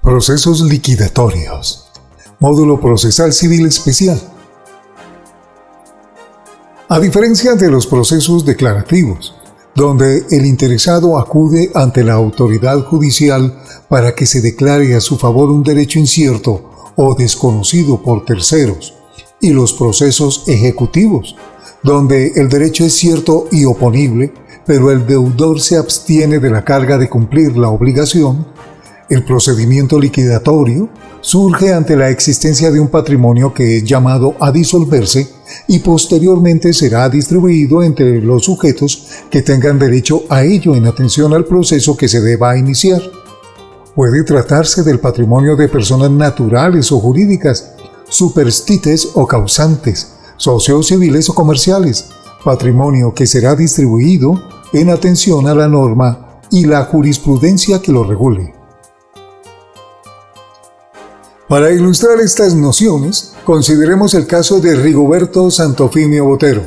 Procesos liquidatorios. Módulo procesal civil especial. A diferencia de los procesos declarativos, donde el interesado acude ante la autoridad judicial para que se declare a su favor un derecho incierto o desconocido por terceros, y los procesos ejecutivos, donde el derecho es cierto y oponible, pero el deudor se abstiene de la carga de cumplir la obligación, el procedimiento liquidatorio surge ante la existencia de un patrimonio que es llamado a disolverse y posteriormente será distribuido entre los sujetos que tengan derecho a ello en atención al proceso que se deba iniciar. Puede tratarse del patrimonio de personas naturales o jurídicas, superstites o causantes, socios civiles o comerciales, patrimonio que será distribuido en atención a la norma y la jurisprudencia que lo regule. Para ilustrar estas nociones, consideremos el caso de Rigoberto Santofimio Botero,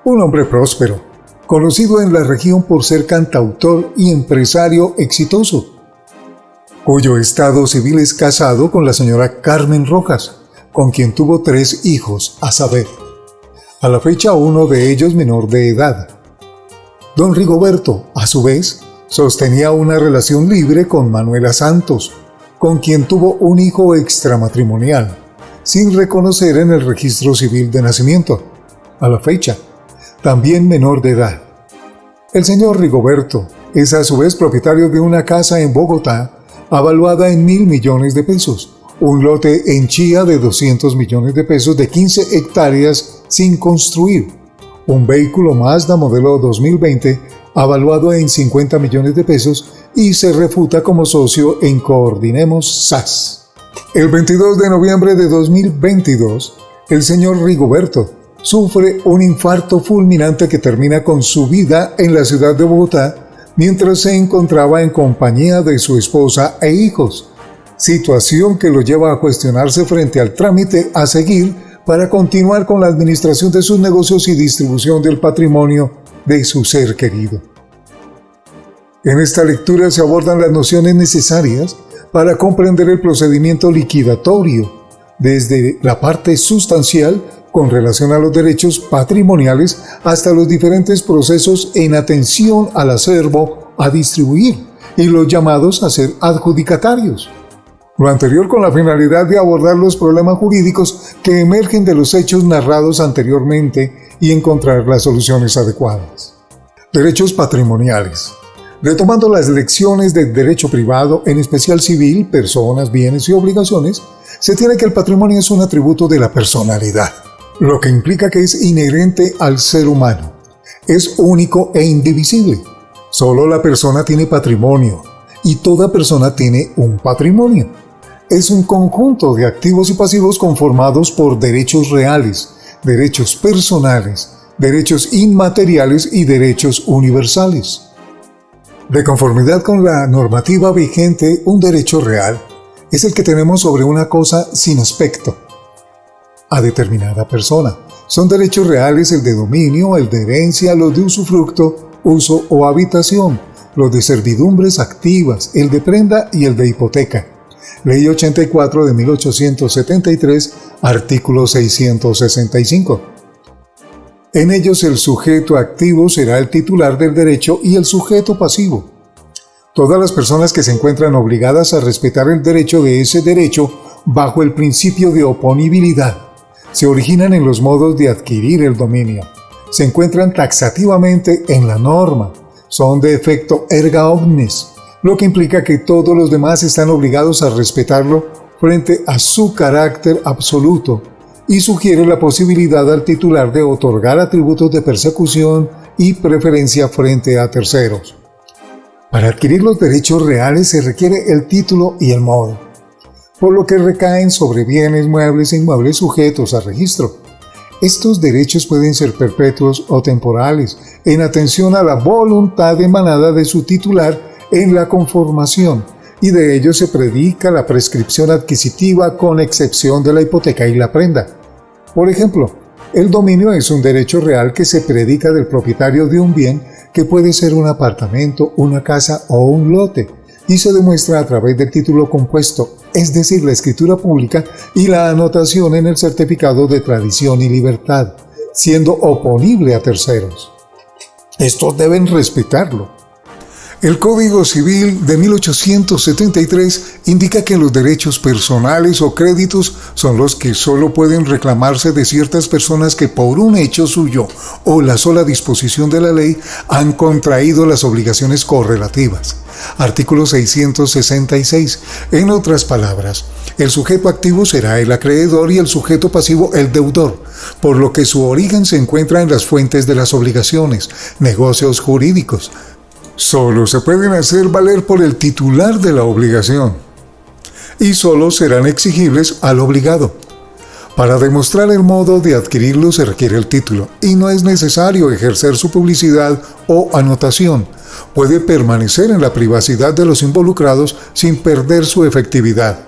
un hombre próspero, conocido en la región por ser cantautor y empresario exitoso, cuyo estado civil es casado con la señora Carmen Rojas, con quien tuvo 3 hijos, a saber, a la fecha uno de ellos menor de edad. Don Rigoberto, a su vez, sostenía una relación libre con Manuela Santos, con quien tuvo un hijo extramatrimonial, sin reconocer en el registro civil de nacimiento, a la fecha, también menor de edad. El señor Rigoberto es a su vez propietario de una casa en Bogotá, avaluada en 1.000 millones de pesos, un lote en Chía de 200 millones de pesos de 15 hectáreas sin construir, un vehículo Mazda modelo 2020 avaluado en 50 millones de pesos y se refuta como socio en Coordinemos SAS. El 22 de noviembre de 2022, el señor Rigoberto sufre un infarto fulminante que termina con su vida en la ciudad de Bogotá mientras se encontraba en compañía de su esposa e hijos, situación que lo lleva a cuestionarse frente al trámite a seguir para continuar con la administración de sus negocios y distribución del patrimonio de su ser querido. En esta lectura se abordan las nociones necesarias para comprender el procedimiento liquidatorio, desde la parte sustancial con relación a los derechos patrimoniales hasta los diferentes procesos en atención al acervo a distribuir y los llamados a ser adjudicatarios. Lo anterior con la finalidad de abordar los problemas jurídicos que emergen de los hechos narrados anteriormente y encontrar las soluciones adecuadas. Derechos patrimoniales. Retomando las lecciones del derecho privado, en especial civil, personas, bienes y obligaciones, se tiene que el patrimonio es un atributo de la personalidad, lo que implica que es inherente al ser humano. Es único e indivisible. Solo la persona tiene patrimonio y toda persona tiene un patrimonio. Es un conjunto de activos y pasivos conformados por derechos reales, derechos personales, derechos inmateriales y derechos universales. De conformidad con la normativa vigente, un derecho real es el que tenemos sobre una cosa sin aspecto a determinada persona. Son derechos reales el de dominio, el de herencia, los de usufructo, uso o habitación, los de servidumbres activas, el de prenda y el de hipoteca. Ley 84 de 1873, artículo 665. En ellos el sujeto activo será el titular del derecho y el sujeto pasivo. Todas las personas que se encuentran obligadas a respetar el derecho de ese derecho bajo el principio de oponibilidad se originan en los modos de adquirir el dominio. Se encuentran taxativamente en la norma, son de efecto erga omnes, lo que implica que todos los demás están obligados a respetarlo frente a su carácter absoluto y sugiere la posibilidad al titular de otorgar atributos de persecución y preferencia frente a terceros. Para adquirir los derechos reales se requiere el título y el modo, por lo que recaen sobre bienes muebles e inmuebles sujetos a registro. Estos derechos pueden ser perpetuos o temporales, en atención a la voluntad emanada de su titular en la conformación, y de ello se predica la prescripción adquisitiva con excepción de la hipoteca y la prenda. Por ejemplo, el dominio es un derecho real que se predica del propietario de un bien que puede ser un apartamento, una casa o un lote, y se demuestra a través del título compuesto, es decir, la escritura pública y la anotación en el certificado de tradición y libertad, siendo oponible a terceros. Estos deben respetarlo. El Código Civil de 1873 indica que los derechos personales o créditos son los que solo pueden reclamarse de ciertas personas que por un hecho suyo o la sola disposición de la ley han contraído las obligaciones correlativas. Artículo 666. En otras palabras, el sujeto activo será el acreedor y el sujeto pasivo el deudor, por lo que su origen se encuentra en las fuentes de las obligaciones, negocios jurídicos. Solo se pueden hacer valer por el titular de la obligación y solo serán exigibles al obligado. Para demostrar el modo de adquirirlo se requiere el título y no es necesario ejercer su publicidad o anotación. Puede permanecer en la privacidad de los involucrados sin perder su efectividad.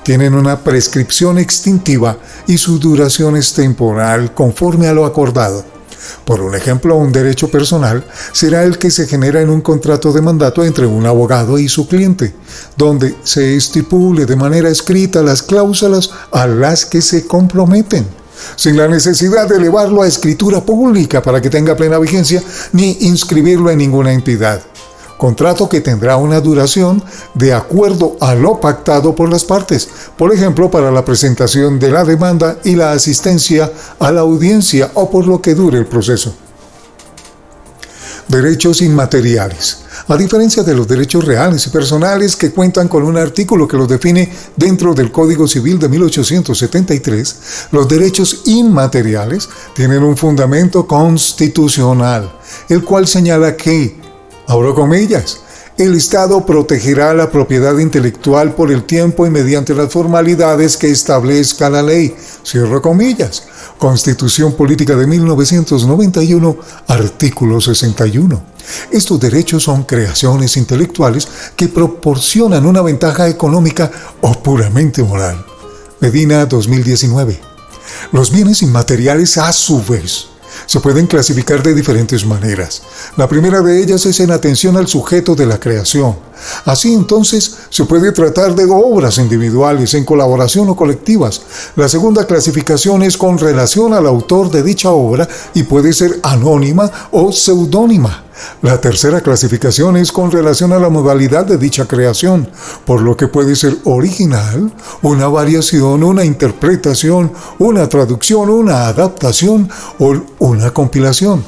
Tienen una prescripción extintiva y su duración es temporal conforme a lo acordado. Por un ejemplo, un derecho personal será el que se genera en un contrato de mandato entre un abogado y su cliente, donde se estipule de manera escrita las cláusulas a las que se comprometen, sin la necesidad de elevarlo a escritura pública para que tenga plena vigencia, ni inscribirlo en ninguna entidad. Contrato que tendrá una duración de acuerdo a lo pactado por las partes, por ejemplo, para la presentación de la demanda y la asistencia a la audiencia o por lo que dure el proceso. Derechos inmateriales. A diferencia de los derechos reales y personales que cuentan con un artículo que los define dentro del Código Civil de 1873, los derechos inmateriales tienen un fundamento constitucional, el cual señala que, abro comillas, el Estado protegerá la propiedad intelectual por el tiempo y mediante las formalidades que establezca la ley. Cierro comillas. Constitución Política de 1991, artículo 61. Estos derechos son creaciones intelectuales que proporcionan una ventaja económica o puramente moral. Medina, 2019. Los bienes inmateriales, a su vez, se pueden clasificar de diferentes maneras. La primera de ellas es en atención al sujeto de la creación. Así entonces se puede tratar de obras individuales, en colaboración o colectivas. La segunda clasificación es con relación al autor de dicha obra y puede ser anónima o seudónima. La tercera clasificación es con relación a la modalidad de dicha creación, por lo que puede ser original, una variación, una interpretación, una traducción, una adaptación o una compilación.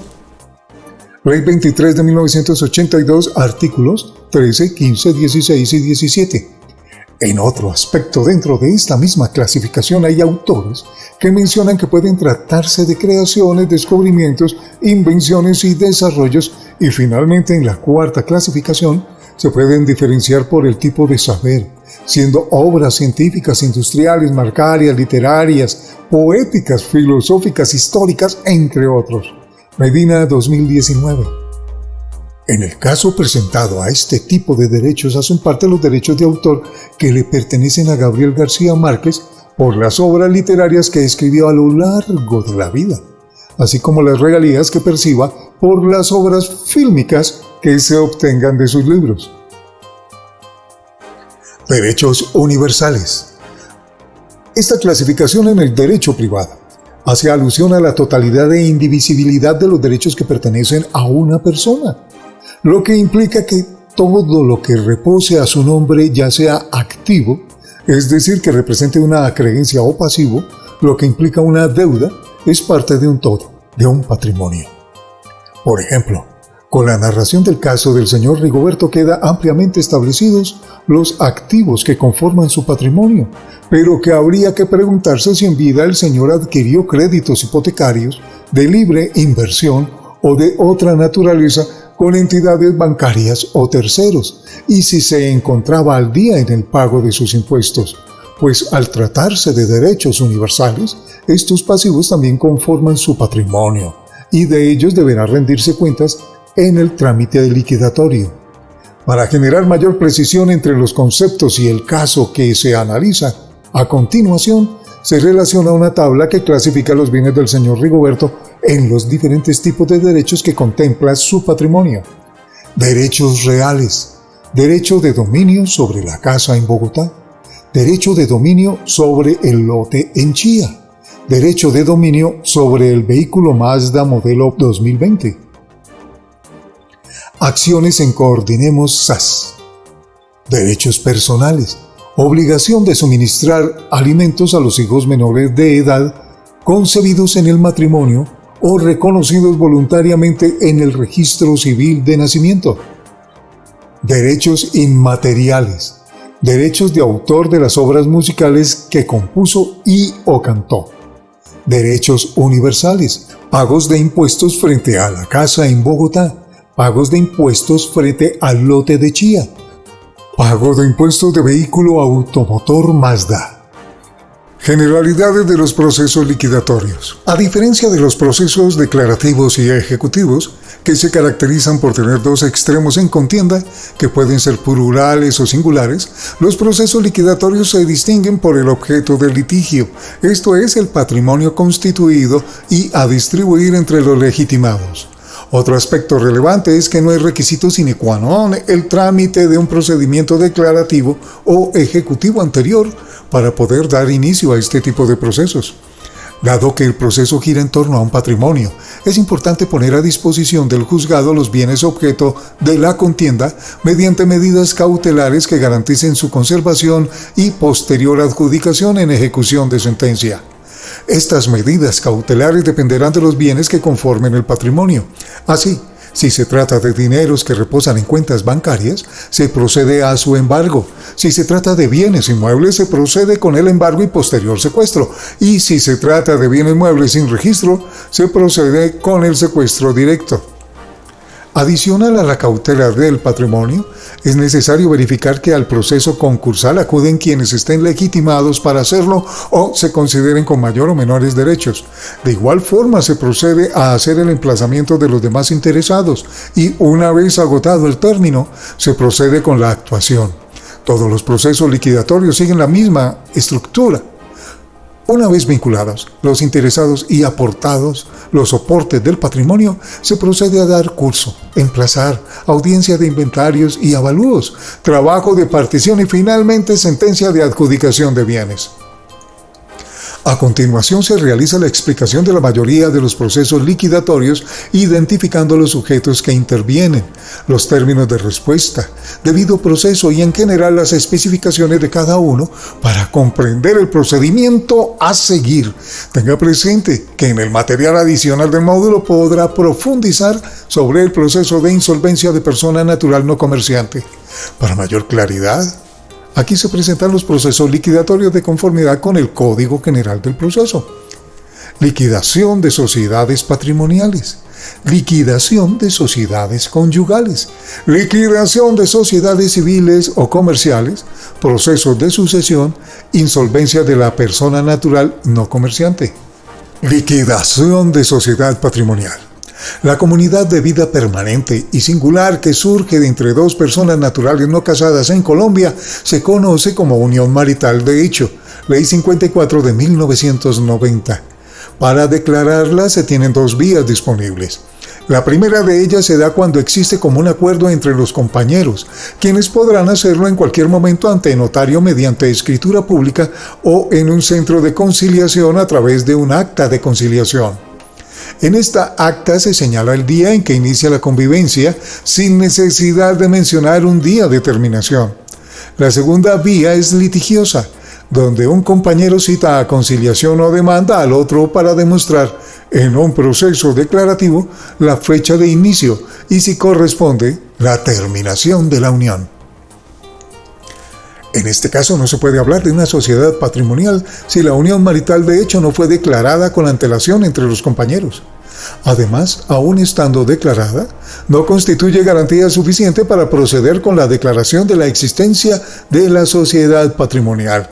Ley 23 de 1982, artículos 13, 15, 16 y 17. En otro aspecto, dentro de esta misma clasificación hay autores que mencionan que pueden tratarse de creaciones, descubrimientos, invenciones y desarrollos, y finalmente en la cuarta clasificación se pueden diferenciar por el tipo de saber, siendo obras científicas, industriales, marcarias, literarias, poéticas, filosóficas, históricas, entre otros. Medina, 2019. En el caso presentado, a este tipo de derechos hacen parte los derechos de autor que le pertenecen a Gabriel García Márquez por las obras literarias que escribió a lo largo de la vida, así como las regalías que perciba por las obras fílmicas que se obtengan de sus libros. Derechos universales. Esta clasificación en el derecho privado hace alusión a la totalidad e indivisibilidad de los derechos que pertenecen a una persona, lo que implica que todo lo que repose a su nombre, ya sea activo, es decir, que represente una acreencia o pasivo, lo que implica una deuda, es parte de un todo, de un patrimonio. Por ejemplo, con la narración del caso del señor Rigoberto queda ampliamente establecidos los activos que conforman su patrimonio, pero que habría que preguntarse si en vida el señor adquirió créditos hipotecarios de libre inversión o de otra naturaleza con entidades bancarias o terceros, y si se encontraba al día en el pago de sus impuestos, pues al tratarse de derechos universales, estos pasivos también conforman su patrimonio, y de ellos deberá rendirse cuentas en el trámite liquidatorio. Para generar mayor precisión entre los conceptos y el caso que se analiza, a continuación se relaciona una tabla que clasifica los bienes del señor Rigoberto en los diferentes tipos de derechos que contempla su patrimonio. Derechos reales. derecho de dominio sobre la casa en Bogotá, derecho de dominio sobre el lote en Chía, derecho de dominio sobre el vehículo Mazda modelo 2020. Acciones en Coordinemos SAS. Derechos personales. Obligación de suministrar alimentos a los hijos menores de edad concebidos en el matrimonio o reconocidos voluntariamente en el registro civil de nacimiento. Derechos inmateriales. Derechos de autor de las obras musicales que compuso y o cantó. Derechos universales. Pagos de impuestos frente a la casa en Bogotá. Pagos de impuestos frente al lote de Chía. Pago de impuestos de vehículo automotor Mazda. Generalidades de los procesos liquidatorios. A diferencia de los procesos declarativos y ejecutivos, que se caracterizan por tener dos extremos en contienda, que pueden ser plurales o singulares, los procesos liquidatorios se distinguen por el objeto del litigio, esto es, el patrimonio constituido y a distribuir entre los legitimados. Otro aspecto relevante es que no es requisito sine qua non el trámite de un procedimiento declarativo o ejecutivo anterior para poder dar inicio a este tipo de procesos. Dado que el proceso gira en torno a un patrimonio, es importante poner a disposición del juzgado los bienes objeto de la contienda mediante medidas cautelares que garanticen su conservación y posterior adjudicación en ejecución de sentencia. Estas medidas cautelares dependerán de los bienes que conformen el patrimonio. Así, si se trata de dineros que reposan en cuentas bancarias, se procede a su embargo. Si se trata de bienes inmuebles, se procede con el embargo y posterior secuestro. Y si se trata de bienes muebles sin registro, se procede con el secuestro directo. Adicional a la cautela del patrimonio, es necesario verificar que al proceso concursal acuden quienes estén legitimados para hacerlo o se consideren con mayor o menores derechos. De igual forma, se procede a hacer el emplazamiento de los demás interesados y, una vez agotado el término, se procede con la actuación. Todos los procesos liquidatorios siguen la misma estructura. Una vez vinculados los interesados y aportados los soportes del patrimonio, se procede a dar curso, emplazar, audiencia de inventarios y avalúos, trabajo de partición y finalmente sentencia de adjudicación de bienes. A continuación se realiza la explicación de la mayoría de los procesos liquidatorios, identificando los sujetos que intervienen, los términos de respuesta, debido proceso y en general las especificaciones de cada uno para comprender el procedimiento a seguir. Tenga presente que en el material adicional del módulo podrá profundizar sobre el proceso de insolvencia de persona natural no comerciante. Para mayor claridad, aquí se presentan los procesos liquidatorios de conformidad con el Código General del Proceso. Liquidación de sociedades patrimoniales. Liquidación de sociedades conyugales. Liquidación de sociedades civiles o comerciales. Procesos de sucesión. Insolvencia de la persona natural no comerciante. Liquidación de sociedad patrimonial. La comunidad de vida permanente y singular que surge de entre dos personas naturales no casadas en Colombia se conoce como unión marital de hecho, Ley 54 de 1990. Para declararla se tienen dos vías disponibles. La primera de ellas se da cuando existe común acuerdo entre los compañeros, quienes podrán hacerlo en cualquier momento ante notario mediante escritura pública o en un centro de conciliación a través de un acta de conciliación. En esta acta se señala el día en que inicia la convivencia sin necesidad de mencionar un día de terminación. La segunda vía es litigiosa, donde un compañero cita a conciliación o demanda al otro para demostrar en un proceso declarativo la fecha de inicio y, si corresponde, la terminación de la unión. En este caso no se puede hablar de una sociedad patrimonial si la unión marital de hecho no fue declarada con antelación entre los compañeros. Además, aun estando declarada, no constituye garantía suficiente para proceder con la declaración de la existencia de la sociedad patrimonial,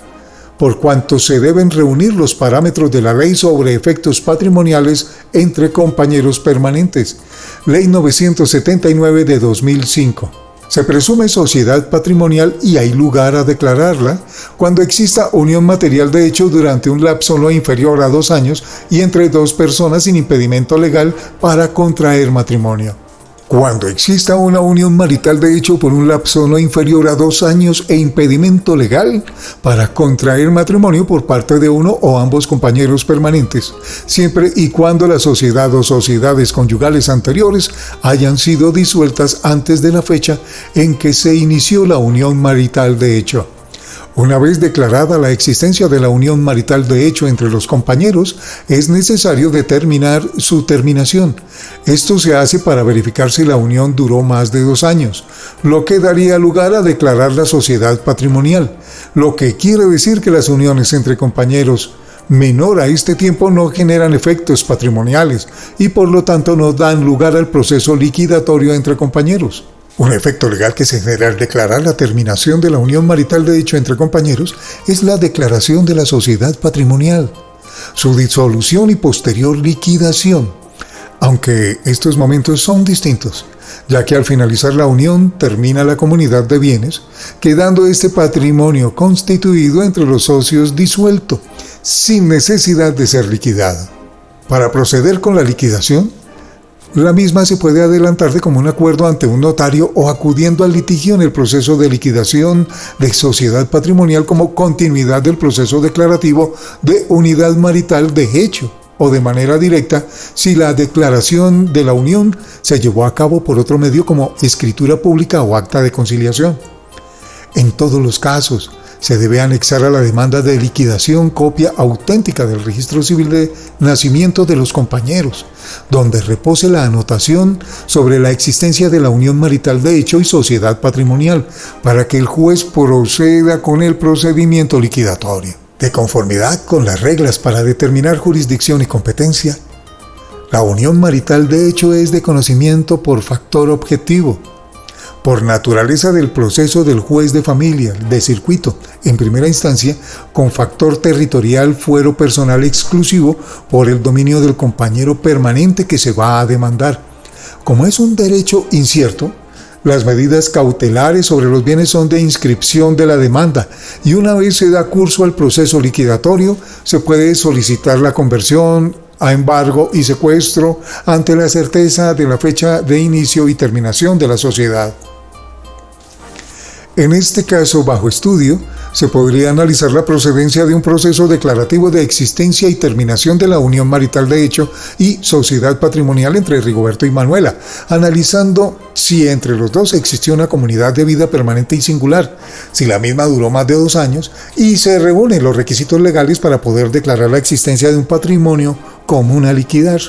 por cuanto se deben reunir los parámetros de la Ley sobre Efectos Patrimoniales entre Compañeros Permanentes, Ley 979 de 2005. Se presume sociedad patrimonial y hay lugar a declararla cuando exista unión material de hecho durante un lapso no inferior a 2 años y entre dos personas sin impedimento legal para contraer matrimonio. Cuando exista una unión marital de hecho por un lapso no inferior a 2 años e impedimento legal para contraer matrimonio por parte de uno o ambos compañeros permanentes, siempre y cuando la sociedad o sociedades conyugales anteriores hayan sido disueltas antes de la fecha en que se inició la unión marital de hecho. Una vez declarada la existencia de la unión marital de hecho entre los compañeros, es necesario determinar su terminación. Esto se hace para verificar si la unión duró más de 2 años, lo que daría lugar a declarar la sociedad patrimonial, lo que quiere decir que las uniones entre compañeros menor a este tiempo no generan efectos patrimoniales y por lo tanto no dan lugar al proceso liquidatorio entre compañeros. Un efecto legal que se genera al declarar la terminación de la unión marital de hecho entre compañeros es la declaración de la sociedad patrimonial, su disolución y posterior liquidación, aunque estos momentos son distintos, ya que al finalizar la unión termina la comunidad de bienes, quedando este patrimonio constituido entre los socios disuelto, sin necesidad de ser liquidado. Para proceder con la liquidación, la misma se puede adelantar de común acuerdo ante un notario o acudiendo al litigio en el proceso de liquidación de sociedad patrimonial como continuidad del proceso declarativo de unidad marital de hecho o de manera directa si la declaración de la unión se llevó a cabo por otro medio como escritura pública o acta de conciliación. En todos los casos, se debe anexar a la demanda de liquidación copia auténtica del registro civil de nacimiento de los compañeros, donde repose la anotación sobre la existencia de la unión marital de hecho y sociedad patrimonial, para que el juez proceda con el procedimiento liquidatorio. De conformidad con las reglas para determinar jurisdicción y competencia, la unión marital de hecho es de conocimiento por factor objetivo, por naturaleza del proceso del juez de familia, de circuito, en primera instancia, con factor territorial fuero personal exclusivo por el dominio del compañero permanente que se va a demandar. Como es un derecho incierto, las medidas cautelares sobre los bienes son de inscripción de la demanda y una vez se da curso al proceso liquidatorio, se puede solicitar la conversión a embargo y secuestro ante la certeza de la fecha de inicio y terminación de la sociedad. En este caso, bajo estudio, se podría analizar la procedencia de un proceso declarativo de existencia y terminación de la unión marital de hecho y sociedad patrimonial entre Rigoberto y Manuela, analizando si entre los dos existió una comunidad de vida permanente y singular, si la misma duró más de 2 años y se reúnen los requisitos legales para poder declarar la existencia de un patrimonio común a liquidar.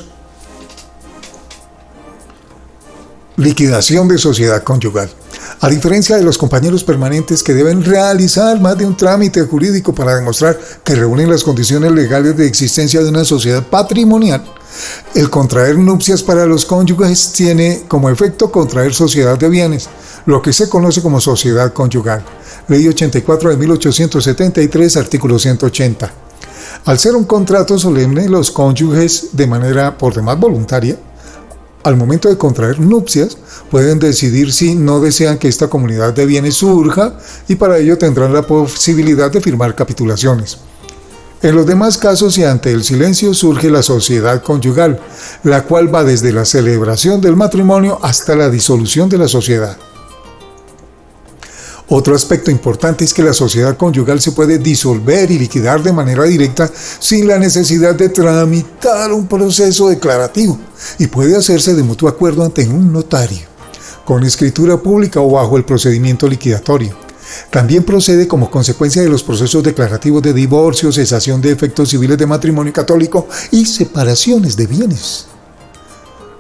Liquidación de sociedad conyugal. A diferencia de los compañeros permanentes que deben realizar más de un trámite jurídico para demostrar que reúnen las condiciones legales de existencia de una sociedad patrimonial, el contraer nupcias para los cónyuges tiene como efecto contraer sociedad de bienes, lo que se conoce como sociedad conyugal. Ley 84 de 1873, artículo 180. Al ser un contrato solemne, los cónyuges, de manera por demás voluntaria, al momento de contraer nupcias, pueden decidir si no desean que esta comunidad de bienes surja y para ello tendrán la posibilidad de firmar capitulaciones. En los demás casos y ante el silencio surge la sociedad conyugal, la cual va desde la celebración del matrimonio hasta la disolución de la sociedad. Otro aspecto importante es que la sociedad conyugal se puede disolver y liquidar de manera directa sin la necesidad de tramitar un proceso declarativo y puede hacerse de mutuo acuerdo ante un notario, con escritura pública o bajo el procedimiento liquidatorio. También procede como consecuencia de los procesos declarativos de divorcio, cesación de efectos civiles de matrimonio católico y separaciones de bienes.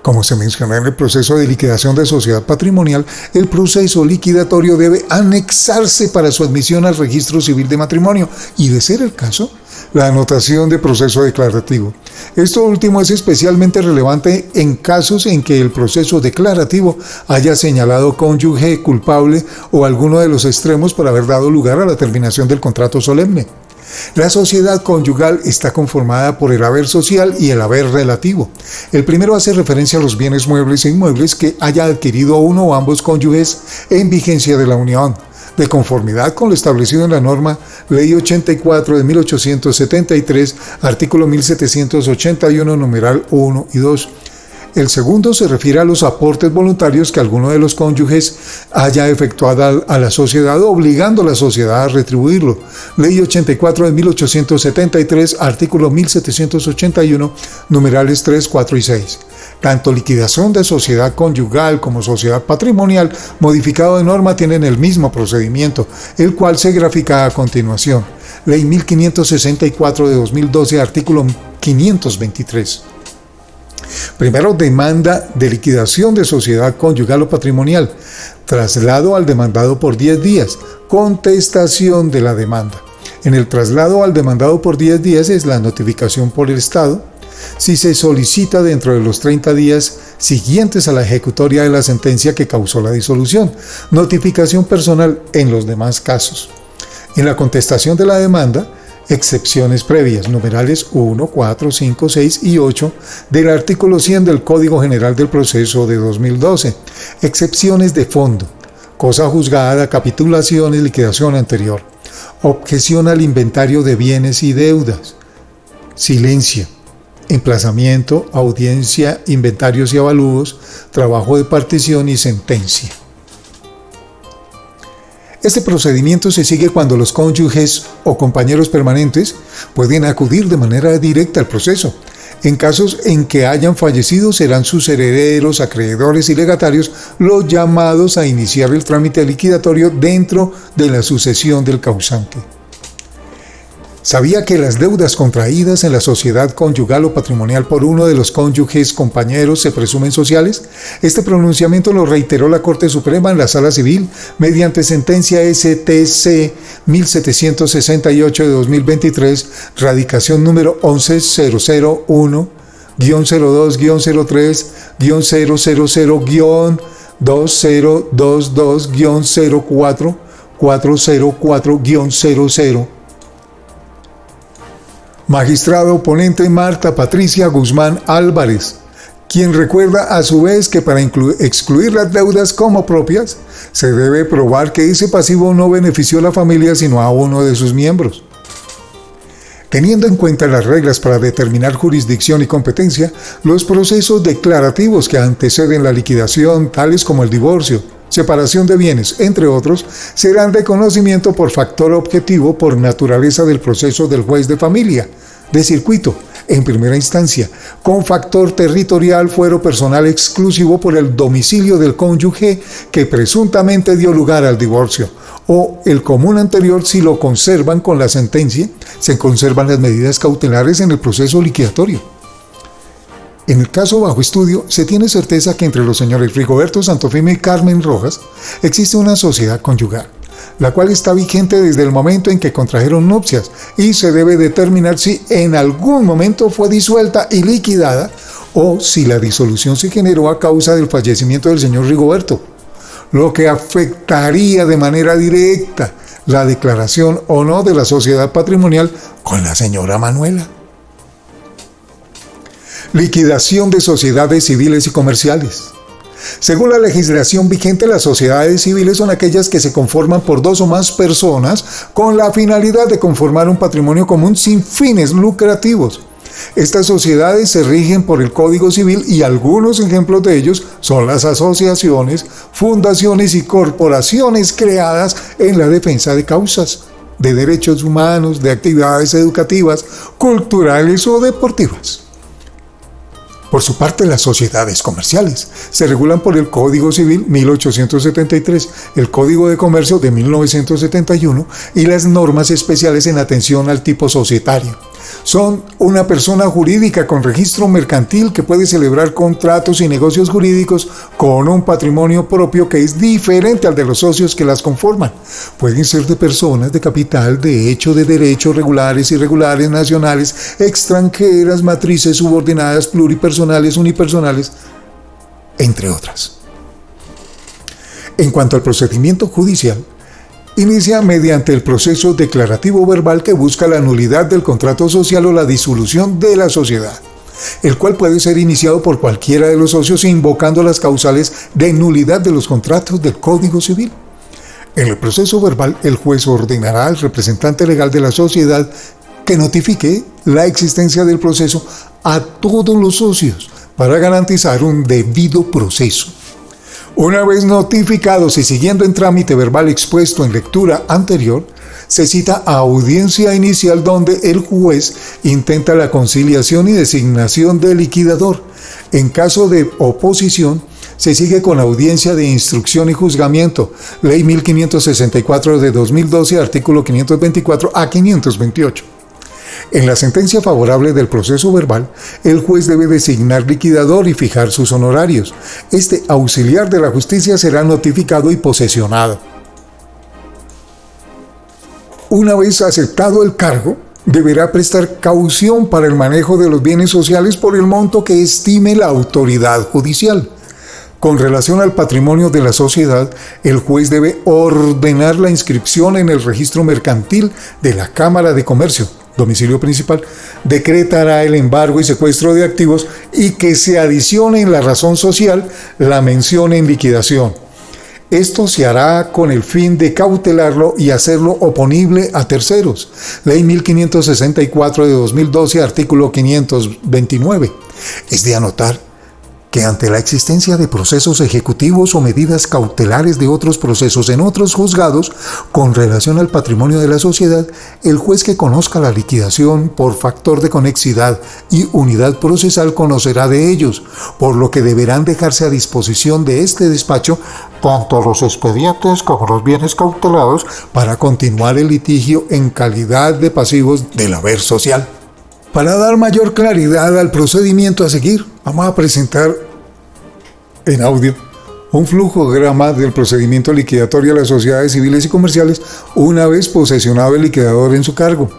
Como se menciona en el proceso de liquidación de sociedad patrimonial, el proceso liquidatorio debe anexarse para su admisión al registro civil de matrimonio y, de ser el caso, la anotación de proceso declarativo. Esto último es especialmente relevante en casos en que el proceso declarativo haya señalado cónyuge culpable o alguno de los extremos por haber dado lugar a la terminación del contrato solemne. La sociedad conyugal está conformada por el haber social y el haber relativo. El primero hace referencia a los bienes muebles e inmuebles que haya adquirido uno o ambos cónyuges en vigencia de la unión, de conformidad con lo establecido en la norma Ley 84 de 1873, artículo 1781, numeral 1 y 2. El segundo se refiere a los aportes voluntarios que alguno de los cónyuges haya efectuado a la sociedad, obligando a la sociedad a retribuirlo. Ley 84 de 1873, artículo 1781, numerales 3, 4 y 6. Tanto liquidación de sociedad conyugal como sociedad patrimonial modificado de norma tienen el mismo procedimiento, el cual se grafica a continuación. Ley 1564 de 2012, artículo 523. Primero, demanda de liquidación de sociedad conyugal o patrimonial. Traslado al demandado por 10 días. Contestación de la demanda. En el traslado al demandado por 10 días es la notificación por el Estado. Si se solicita dentro de los 30 días siguientes a la ejecutoria de la sentencia que causó la disolución. Notificación personal en los demás casos. En la contestación de la demanda, excepciones previas, numerales 1, 4, 5, 6 y 8 del artículo 100 del Código General del Proceso de 2012. Excepciones de fondo, cosa juzgada, capitulaciones, liquidación anterior. Objeción al inventario de bienes y deudas. Silencio. Emplazamiento, audiencia, inventarios y avalúos, trabajo de partición y sentencia. Este procedimiento se sigue cuando los cónyuges o compañeros permanentes pueden acudir de manera directa al proceso. En casos en que hayan fallecido, serán sus herederos, acreedores y legatarios los llamados a iniciar el trámite liquidatorio dentro de la sucesión del causante. ¿Sabía que las deudas contraídas en la sociedad conyugal o patrimonial por uno de los cónyuges compañeros se presumen sociales? Este pronunciamiento lo reiteró la Corte Suprema en la Sala Civil mediante sentencia STC 1768 de 2023, radicación número 1101-02-02-000-2022-2022-04 404-00. Magistrado ponente Marta Patricia Guzmán Álvarez, quien recuerda a su vez que para excluir las deudas como propias, se debe probar que ese pasivo no benefició a la familia sino a uno de sus miembros. Teniendo en cuenta las reglas para determinar jurisdicción y competencia, los procesos declarativos que anteceden la liquidación, tales como el divorcio, separación de bienes, entre otros, serán de conocimiento por factor objetivo por naturaleza del proceso del juez de familia, de circuito, en primera instancia, con factor territorial fuero personal exclusivo por el domicilio del cónyuge que presuntamente dio lugar al divorcio, o el común anterior si lo conservan con la sentencia, se conservan las medidas cautelares en el proceso liquidatorio. En el caso bajo estudio, se tiene certeza que entre los señores Rigoberto Santofimio y Carmen Rojas existe una sociedad conyugal, la cual está vigente desde el momento en que contrajeron nupcias y se debe determinar si en algún momento fue disuelta y liquidada o si la disolución se generó a causa del fallecimiento del señor Rigoberto, lo que afectaría de manera directa la declaración o no de la sociedad patrimonial con la señora Manuela. Liquidación de sociedades civiles y comerciales. Según la legislación vigente, las sociedades civiles son aquellas que se conforman por dos o más personas con la finalidad de conformar un patrimonio común sin fines lucrativos. Estas sociedades se rigen por el Código Civil y algunos ejemplos de ellos son las asociaciones, fundaciones y corporaciones creadas en la defensa de causas, de derechos humanos, de actividades educativas, culturales o deportivas. Por su parte, las sociedades comerciales se regulan por el Código Civil 1873, el Código de Comercio de 1971 y las normas especiales en atención al tipo societario. Son una persona jurídica con registro mercantil que puede celebrar contratos y negocios jurídicos con un patrimonio propio que es diferente al de los socios que las conforman. Pueden ser de personas, de capital, de hecho, de derecho, regulares, irregulares, nacionales, extranjeras, matrices, subordinadas, pluripersonales, unipersonales, entre otras. En cuanto al procedimiento judicial, inicia mediante el proceso declarativo verbal que busca la nulidad del contrato social o la disolución de la sociedad, el cual puede ser iniciado por cualquiera de los socios invocando las causales de nulidad de los contratos del Código Civil. En el proceso verbal, el juez ordenará al representante legal de la sociedad que notifique la existencia del proceso a todos los socios, para garantizar un debido proceso. Una vez notificados y siguiendo en trámite verbal expuesto en lectura anterior, se cita a audiencia inicial donde el juez intenta la conciliación y designación del liquidador. En caso de oposición, se sigue con audiencia de instrucción y juzgamiento, Ley 1564 de 2012, artículo 524 a 528. En la sentencia favorable del proceso verbal, el juez debe designar liquidador y fijar sus honorarios. Este auxiliar de la justicia será notificado y posesionado. Una vez aceptado el cargo, deberá prestar caución para el manejo de los bienes sociales por el monto que estime la autoridad judicial. Con relación al patrimonio de la sociedad, el juez debe ordenar la inscripción en el registro mercantil de la Cámara de Comercio, domicilio principal, decretará el embargo y secuestro de activos y que se adicione en la razón social la mención en liquidación. Esto se hará con el fin de cautelarlo y hacerlo oponible a terceros. Ley 1564 de 2012, artículo 529. Es de anotar que ante la existencia de procesos ejecutivos o medidas cautelares de otros procesos en otros juzgados con relación al patrimonio de la sociedad, el juez que conozca la liquidación por factor de conexidad y unidad procesal conocerá de ellos, por lo que deberán dejarse a disposición de este despacho tanto los expedientes como los bienes cautelados para continuar el litigio en calidad de pasivos del haber social. Para dar mayor claridad al procedimiento a seguir, vamos a presentar en audio un flujograma del procedimiento liquidatorio de las sociedades civiles y comerciales una vez posesionado el liquidador en su cargo.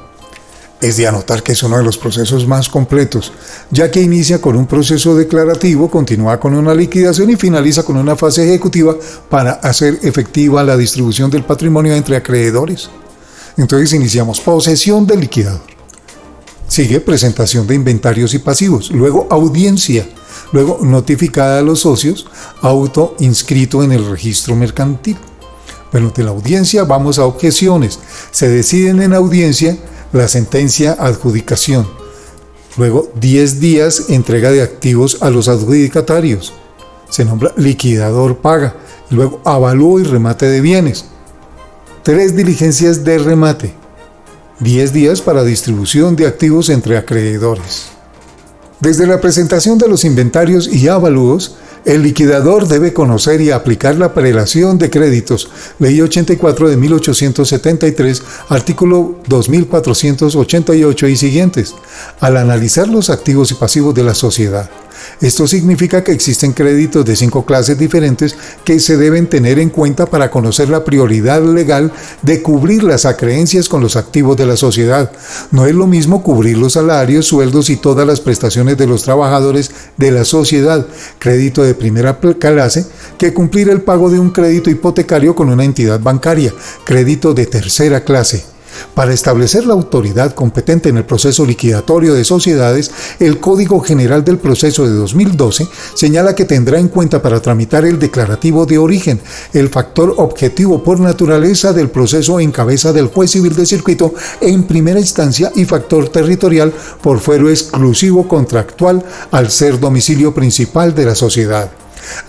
Es de anotar que es uno de los procesos más completos, ya que inicia con un proceso declarativo, continúa con una liquidación y finaliza con una fase ejecutiva para hacer efectiva la distribución del patrimonio entre acreedores. Entonces iniciamos posesión del liquidador. Sigue presentación de inventarios y pasivos, luego audiencia, luego notificada a los socios, auto inscrito en el registro mercantil. Bueno, de la audiencia vamos a objeciones. Se deciden en audiencia la sentencia adjudicación. Luego 10 días entrega de activos a los adjudicatarios. Se nombra liquidador paga. Luego avalúo y remate de bienes. 3 diligencias de remate. 10 días para distribución de activos entre acreedores. Desde la presentación de los inventarios y avalúos, el liquidador debe conocer y aplicar la prelación de créditos, Ley 84 de 1873, artículo 2488 y siguientes, al analizar los activos y pasivos de la sociedad. Esto significa que existen créditos de 5 clases diferentes que se deben tener en cuenta para conocer la prioridad legal de cubrir las acreencias con los activos de la sociedad. No es lo mismo cubrir los salarios, sueldos y todas las prestaciones de los trabajadores de la sociedad, crédito de primera clase, que cumplir el pago de un crédito hipotecario con una entidad bancaria, crédito de tercera clase. Para establecer la autoridad competente en el proceso liquidatorio de sociedades, el Código General del Proceso de 2012 señala que tendrá en cuenta para tramitar el declarativo de origen, el factor objetivo por naturaleza del proceso en cabeza del juez civil de circuito en primera instancia y factor territorial por fuero exclusivo contractual al ser domicilio principal de la sociedad.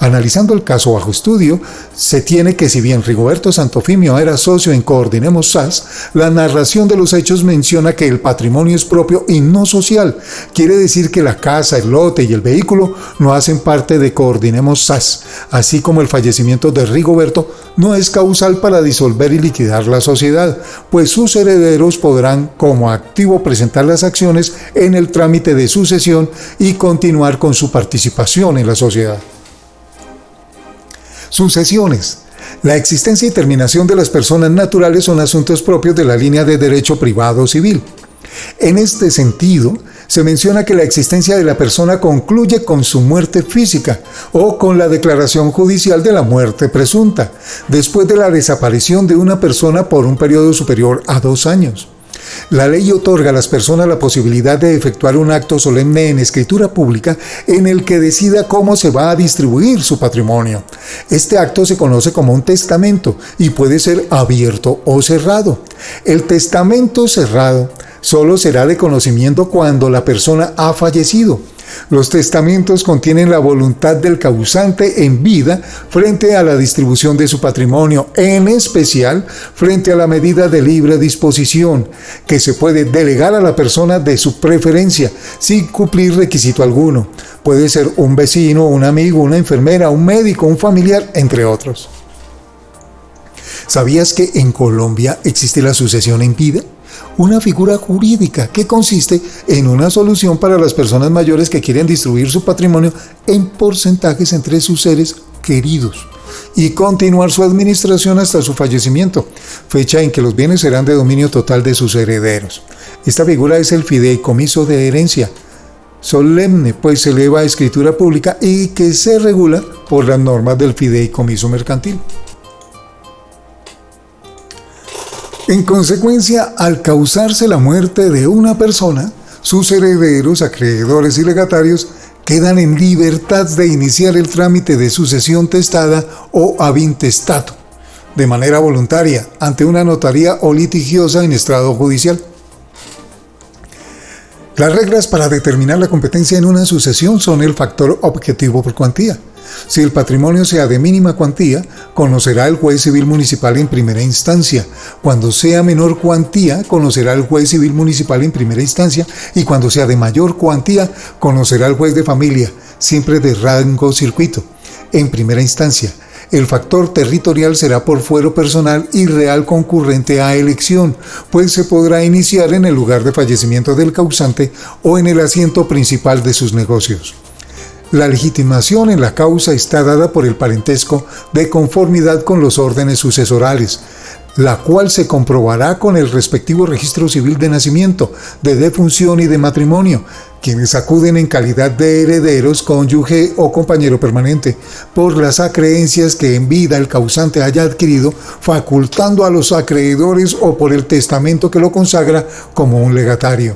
Analizando el caso bajo estudio, se tiene que si bien Rigoberto Santofimio era socio en Coordinemos SAS, la narración de los hechos menciona que el patrimonio es propio y no social. Quiere decir que la casa, el lote y el vehículo no hacen parte de Coordinemos SAS, así como el fallecimiento de Rigoberto no es causal para disolver y liquidar la sociedad, pues sus herederos podrán como activo presentar las acciones en el trámite de sucesión y continuar con su participación en la sociedad. Sucesiones. La existencia y terminación de las personas naturales son asuntos propios de la línea de derecho privado civil. En este sentido, se menciona que la existencia de la persona concluye con su muerte física o con la declaración judicial de la muerte presunta, después de la desaparición de una persona por un periodo superior a 2 años. La ley otorga a las personas la posibilidad de efectuar un acto solemne en escritura pública en el que decida cómo se va a distribuir su patrimonio. Este acto se conoce como un testamento y puede ser abierto o cerrado. El testamento cerrado solo será de conocimiento cuando la persona ha fallecido. Los testamentos contienen la voluntad del causante en vida frente a la distribución de su patrimonio, en especial frente a la medida de libre disposición, que se puede delegar a la persona de su preferencia, sin cumplir requisito alguno. Puede ser un vecino, un amigo, una enfermera, un médico, un familiar, entre otros. ¿Sabías que en Colombia existe la sucesión en vida? Una figura jurídica que consiste en una solución para las personas mayores que quieren distribuir su patrimonio en porcentajes entre sus seres queridos y continuar su administración hasta su fallecimiento, fecha en que los bienes serán de dominio total de sus herederos. Esta figura es el fideicomiso de herencia, solemne, pues se eleva a escritura pública y que se regula por las normas del fideicomiso mercantil. En consecuencia, al causarse la muerte de una persona, sus herederos, acreedores y legatarios quedan en libertad de iniciar el trámite de sucesión testada o ab intestato, de manera voluntaria, ante una notaría o litigiosa en estrado judicial. Las reglas para determinar la competencia en una sucesión son el factor objetivo por cuantía. Si el patrimonio sea de mínima cuantía, conocerá el juez civil municipal en primera instancia. Cuando sea menor cuantía, conocerá el juez civil municipal en primera instancia. Y cuando sea de mayor cuantía, conocerá el juez de familia, siempre de rango circuito, en primera instancia. El factor territorial será por fuero personal y real concurrente a elección, pues se podrá iniciar en el lugar de fallecimiento del causante o en el asiento principal de sus negocios. La legitimación en la causa está dada por el parentesco de conformidad con los órdenes sucesorales, la cual se comprobará con el respectivo registro civil de nacimiento, de defunción y de matrimonio, quienes acuden en calidad de herederos, cónyuge o compañero permanente, por las acreencias que en vida el causante haya adquirido, facultando a los acreedores o por el testamento que lo consagra como un legatario.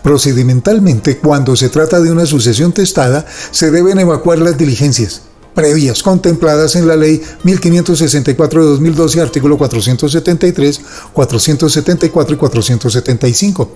Procedimentalmente, cuando se trata de una sucesión testada, se deben evacuar las diligencias previas contempladas en la Ley 1564 de 2012, artículo 473, 474 y 475.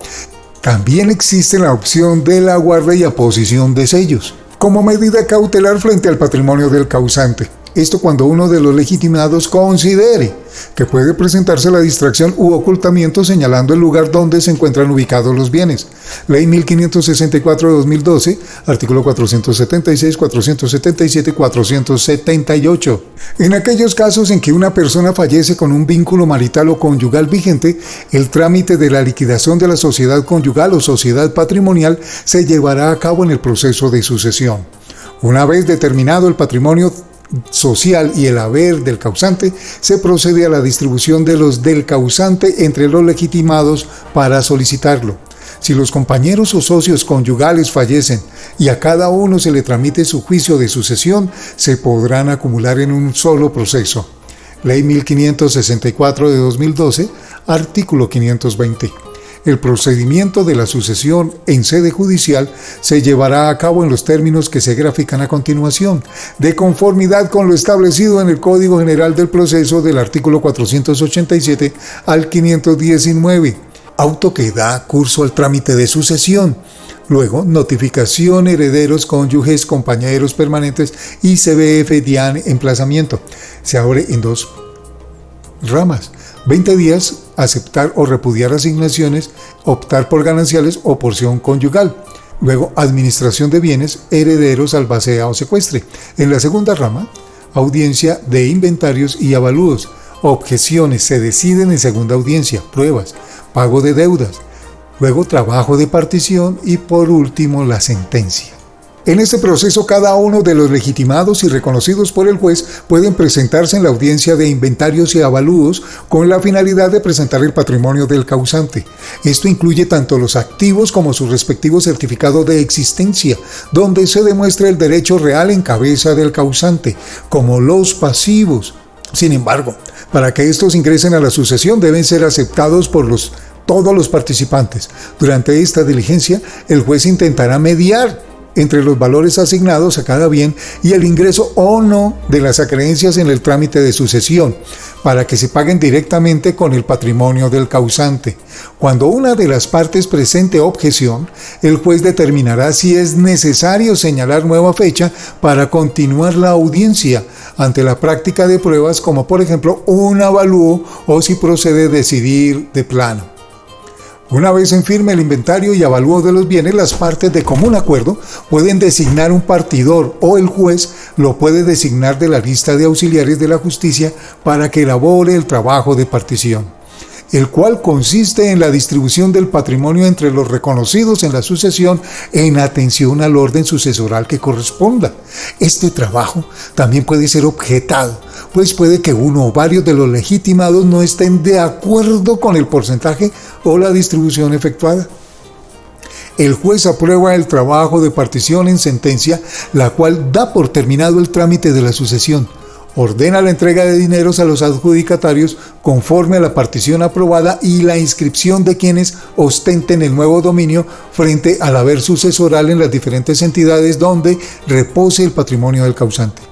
También existe la opción de la guarda y aposición de sellos, como medida cautelar frente al patrimonio del causante. Esto cuando uno de los legitimados considere que puede presentarse la distracción u ocultamiento señalando el lugar donde se encuentran ubicados los bienes. Ley 1564 de 2012, artículo 476, 477 y 478. En aquellos casos en que una persona fallece con un vínculo marital o conyugal vigente, el trámite de la liquidación de la sociedad conyugal o sociedad patrimonial se llevará a cabo en el proceso de sucesión. Una vez determinado el patrimonio social y el haber del causante, se procede a la distribución de los del causante entre los legitimados para solicitarlo. Si los compañeros o socios conyugales fallecen y a cada uno se le tramite su juicio de sucesión, se podrán acumular en un solo proceso. Ley 1564 de 2012, artículo 520. El procedimiento de la sucesión en sede judicial se llevará a cabo en los términos que se grafican a continuación, de conformidad con lo establecido en el Código General del Proceso del artículo 487 al 519, auto que da curso al trámite de sucesión. Luego, notificación, herederos, cónyuges, compañeros permanentes y CBF DIAN emplazamiento. Se abre en dos ramas. 20 días, aceptar o repudiar asignaciones, optar por gananciales o porción conyugal. Luego, administración de bienes, herederos, albacea o secuestre. En la segunda rama, audiencia de inventarios y avalúos. Objeciones se deciden en segunda audiencia, pruebas, pago de deudas. Luego, trabajo de partición y por último, la sentencia. En este proceso, cada uno de los legitimados y reconocidos por el juez pueden presentarse en la audiencia de inventarios y avalúos con la finalidad de presentar el patrimonio del causante. Esto incluye tanto los activos como su respectivo certificado de existencia, donde se demuestra el derecho real en cabeza del causante, como los pasivos. Sin embargo, para que estos ingresen a la sucesión deben ser aceptados por todos los participantes. Durante esta diligencia, el juez intentará mediar entre los valores asignados a cada bien y el ingreso o no de las acreencias en el trámite de sucesión, para que se paguen directamente con el patrimonio del causante. Cuando una de las partes presente objeción, el juez determinará si es necesario señalar nueva fecha para continuar la audiencia ante la práctica de pruebas, como por ejemplo un avalúo, o si procede decidir de plano. Una vez en firme el inventario y avalúo de los bienes, las partes de común acuerdo pueden designar un partidor, o el juez lo puede designar de la lista de auxiliares de la justicia para que elabore el trabajo de partición, el cual consiste en la distribución del patrimonio entre los reconocidos en la sucesión en atención al orden sucesoral que corresponda. Este trabajo también puede ser objetado, pues puede que uno o varios de los legitimados no estén de acuerdo con el porcentaje o la distribución efectuada. El juez aprueba el trabajo de partición en sentencia, la cual da por terminado el trámite de la sucesión. Ordena la entrega de dineros a los adjudicatarios conforme a la partición aprobada y la inscripción de quienes ostenten el nuevo dominio frente al haber sucesoral en las diferentes entidades donde repose el patrimonio del causante.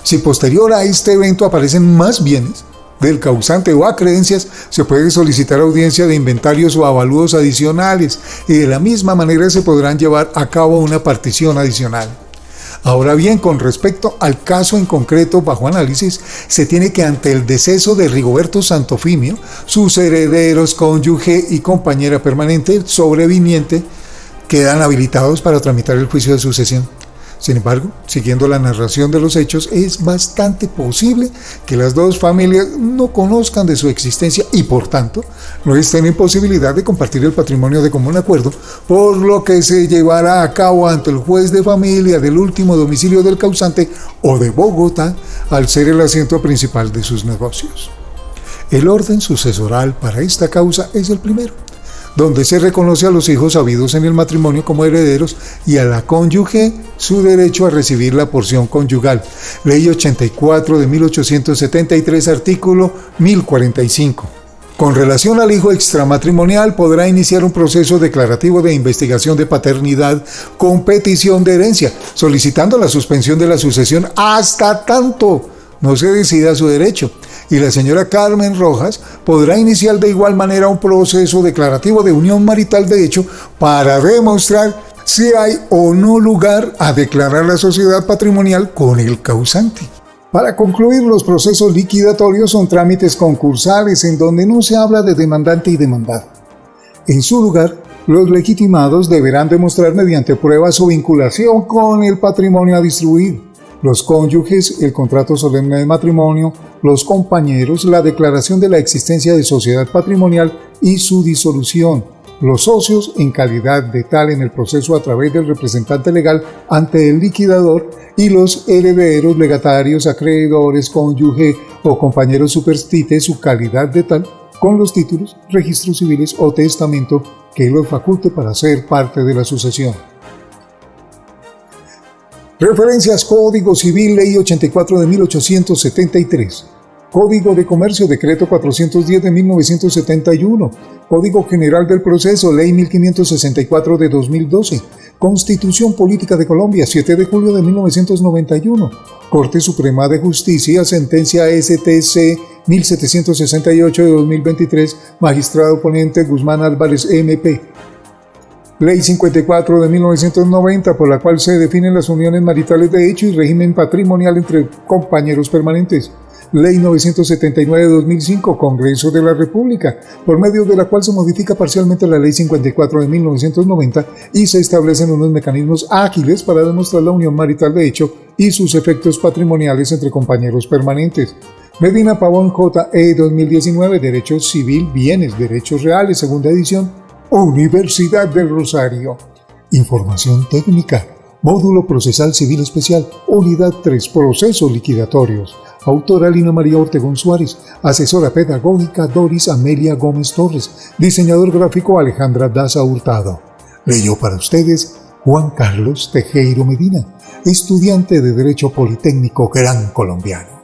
Si posterior a este evento aparecen más bienes del causante o acreencias, se puede solicitar audiencia de inventarios o avalúos adicionales, y de la misma manera se podrán llevar a cabo una partición adicional. Ahora bien, con respecto al caso en concreto bajo análisis, se tiene que ante el deceso de Rigoberto Santofimio, sus herederos, cónyuge y compañera permanente sobreviniente quedan habilitados para tramitar el juicio de sucesión. Sin embargo, siguiendo la narración de los hechos, es bastante posible que las dos familias no conozcan de su existencia y, por tanto, no estén en posibilidad de compartir el patrimonio de común acuerdo, por lo que se llevará a cabo ante el juez de familia del último domicilio del causante o de Bogotá, al ser el asiento principal de sus negocios. El orden sucesoral para esta causa es el primero, donde se reconoce a los hijos habidos en el matrimonio como herederos y a la cónyuge su derecho a recibir la porción conyugal. Ley 84 de 1873, artículo 1045. Con relación al hijo extramatrimonial, podrá iniciar un proceso declarativo de investigación de paternidad con petición de herencia, solicitando la suspensión de la sucesión hasta tanto no se decida su derecho. Y la señora Carmen Rojas podrá iniciar de igual manera un proceso declarativo de unión marital de hecho para demostrar si hay o no lugar a declarar la sociedad patrimonial con el causante. Para concluir, los procesos liquidatorios son trámites concursales en donde no se habla de demandante y demandado. En su lugar, los legitimados deberán demostrar mediante pruebas su vinculación con el patrimonio a distribuir. Los cónyuges, el contrato solemne de matrimonio, los compañeros, la declaración de la existencia de sociedad patrimonial y su disolución, los socios en calidad de tal en el proceso a través del representante legal ante el liquidador y los herederos, legatarios, acreedores, cónyuge o compañeros superstite su calidad de tal con los títulos, registros civiles o testamento que los faculte para ser parte de la sucesión. Referencias: Código Civil, Ley 84 de 1873, Código de Comercio, Decreto 410 de 1971, Código General del Proceso, Ley 1564 de 2012, Constitución Política de Colombia, 7 de julio de 1991, Corte Suprema de Justicia, Sentencia STC 1768 de 2023, Magistrado Ponente Guzmán Álvarez, MP. Ley 54 de 1990, por la cual se definen las uniones maritales de hecho y régimen patrimonial entre compañeros permanentes. Ley 979 de 2005, Congreso de la República, por medio de la cual se modifica parcialmente la Ley 54 de 1990 y se establecen unos mecanismos ágiles para demostrar la unión marital de hecho y sus efectos patrimoniales entre compañeros permanentes. Medina Pavón J.E. 2019, Derecho Civil, Bienes, Derechos Reales, segunda edición, Universidad del Rosario. Información técnica. Módulo Procesal Civil Especial. Unidad 3. Procesos liquidatorios. Autora Lina María Ortegón Suárez. Asesora pedagógica Doris Amelia Gómez Torres. Diseñador gráfico Alejandra Daza Hurtado. Leyó para ustedes Juan Carlos Tejero Medina, estudiante de Derecho Politécnico Gran Colombiano.